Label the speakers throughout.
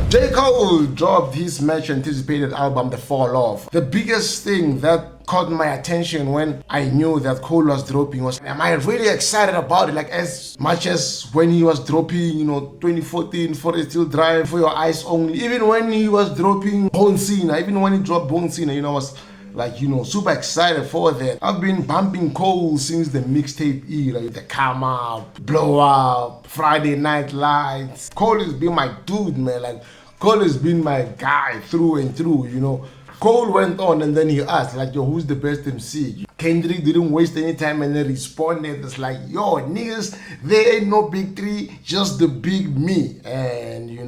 Speaker 1: J. Cole dropped his much anticipated album, The Fall Off. The biggest thing that caught my attention when I knew that Cole was dropping was, am I really excited about it? Like as much as when he was dropping, 2014, For a Still Drive, For Your Eyes Only. Even when he was dropping Bone Cena, even when he dropped Bone Cena, I was like, super excited for that. I've been bumping Cole since the mixtape era, like the Come Out, Blow Up, Friday Night Lights. Cole has been my dude, man. Like, Cole has been my guy through and through, Cole went on and then he asked, like, yo, who's the best MC? Kendrick didn't waste any time and then responded. It's like, yo, niggas, there ain't no big three, just the big me. And,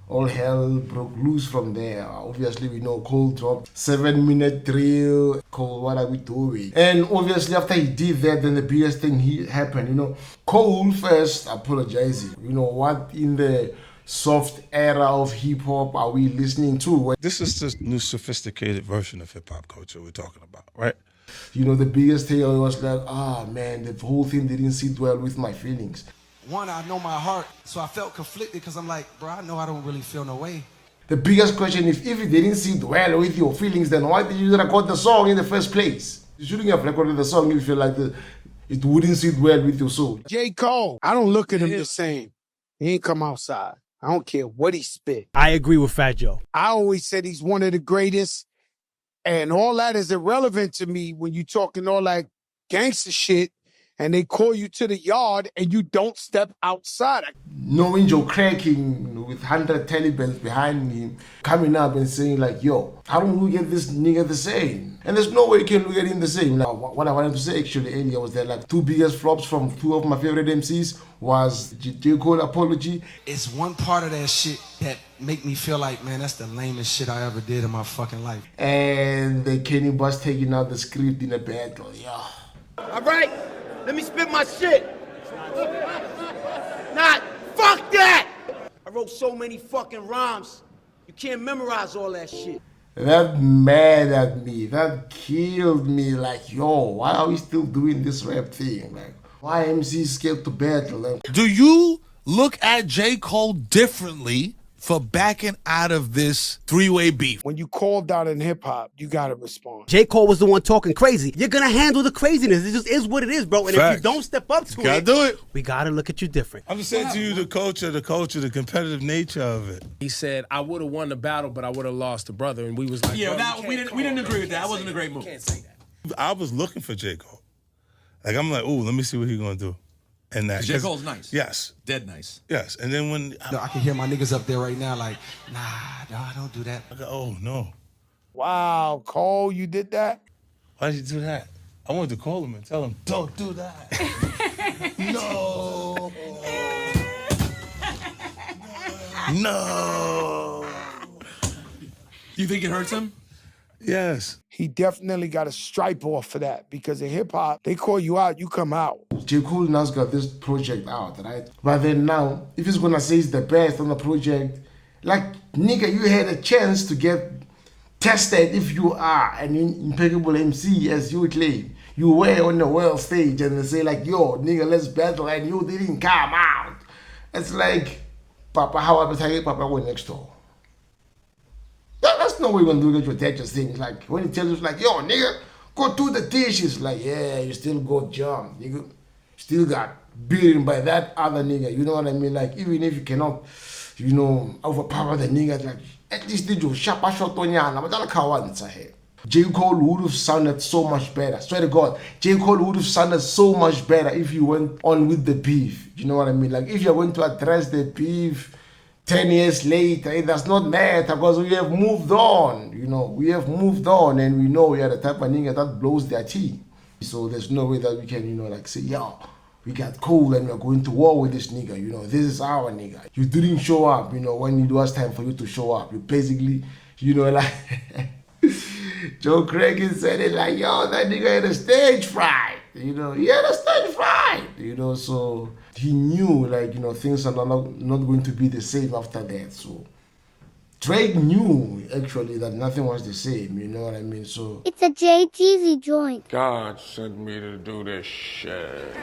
Speaker 1: all hell broke loose from there. Obviously, we know Cole dropped 7-minute drill. Cole, what are we doing? And obviously, after he did that, then the biggest thing happened. Cole first apologizing. What in the soft era of hip hop are we listening to?
Speaker 2: This is the new sophisticated version of hip hop culture we're talking about, right?
Speaker 1: The biggest thing was like, man, the whole thing didn't sit well with my feelings.
Speaker 3: One, I know my heart, so I felt conflicted because I'm like, bro, I know I don't really feel no way.
Speaker 1: The biggest question is, if it didn't sit well with your feelings, then why did you record the song in the first place? You shouldn't have recorded the song if you feel like it wouldn't sit well with your soul.
Speaker 4: J. Cole, I don't look at him the same. He ain't come outside. I don't care what he spit.
Speaker 5: I agree with Fat Joe.
Speaker 4: I always said he's one of the greatest, and all that is irrelevant to me when you talking all that gangster shit and they call you to the yard and you don't step outside.
Speaker 1: Knowing Joe cracking with 100 Taliban's behind him, coming up and saying like, yo, how don't we get this nigga the same? And there's no way you can look at him the same. Like, what I wanted to say actually earlier was that like two biggest flops from two of my favorite MCs was J. Cole Apology.
Speaker 3: It's one part of that shit that make me feel like, man, that's the lamest shit I ever did in my fucking life.
Speaker 1: And the Kenny Bus taking out the script in a battle, yeah.
Speaker 6: All right, let me spit my shit. Nah, fuck that! I wrote so many fucking rhymes. You can't memorize all that shit.
Speaker 1: That mad at me. That killed me. Like, yo, why are we still doing this rap thing? Like, why MC scared to battle? Like,
Speaker 7: do you look at J. Cole differently for backing out of this three-way beef?
Speaker 4: When you called out in hip-hop, you gotta respond.
Speaker 5: J. Cole was the one talking crazy. You're gonna handle the craziness. It just is what it is, bro. And
Speaker 2: Facts.
Speaker 5: if you don't step up to
Speaker 2: Gotta do it.
Speaker 5: we gotta look at you different.
Speaker 2: I'm just saying to you, the culture, the competitive nature of it.
Speaker 8: He said, I would have won the battle, but I would have lost the brother. And we was like,
Speaker 9: yeah, we didn't agree with that. That wasn't a great move.
Speaker 8: Can't say that.
Speaker 2: I was looking for J. Cole. Like, I'm like, ooh, let me see what he's gonna do. And that
Speaker 9: J. Cole's nice.
Speaker 2: Yes.
Speaker 9: Dead nice.
Speaker 2: Yes. And then when
Speaker 3: I can hear my niggas up there right now like, nah, don't do that.
Speaker 2: I go, oh no.
Speaker 4: Wow, Cole, you did that?
Speaker 2: Why did you do that? I wanted to call him and tell him, don't do that. No. No.
Speaker 9: You think it hurts him?
Speaker 2: Yes.
Speaker 4: He definitely got a stripe off for that because in hip-hop, they call you out, you come out.
Speaker 1: J. Cole now's got this project out, right? But then now, if he's gonna say he's the best on the project, like, nigga, you had a chance to get tested if you are an impeccable MC as you claim. You were on the world stage and they say like, yo, nigga, let's battle, and you didn't come out. It's like, Papa, how I target Papa go next door. That's no way when you look at your dad just things. Like, when he tells you, like, yo, nigga, go do the dishes. Like, yeah, you still got jumped, nigga. Still got beaten by that other nigga. You know what I mean? Like, even if you cannot, overpower the nigga, like, at least did you shot on yana, but that's how it's ahead. J. Cole would have sounded so much better. Swear to God, J. Cole would have sounded so much better if you went on with the beef. You know what I mean? Like, if you're going to address the beef 10 years later, it does not matter because we have moved on. We have moved on and we know we are the type of nigga that blows their tea. So there's no way that we can, like say, yo, we got Cole and we're going to war with this nigga. This is our nigga. You didn't show up, when it was time for you to show up. You basically, like, Joe Craig said it like, yo, that nigga had a stage fright. He had a stage fright. So he knew, like, things are not going to be the same after that. So Drake knew, actually, that nothing was the same, you know what I mean? So
Speaker 10: it's a Jeazy joint.
Speaker 11: God sent me to do this shit.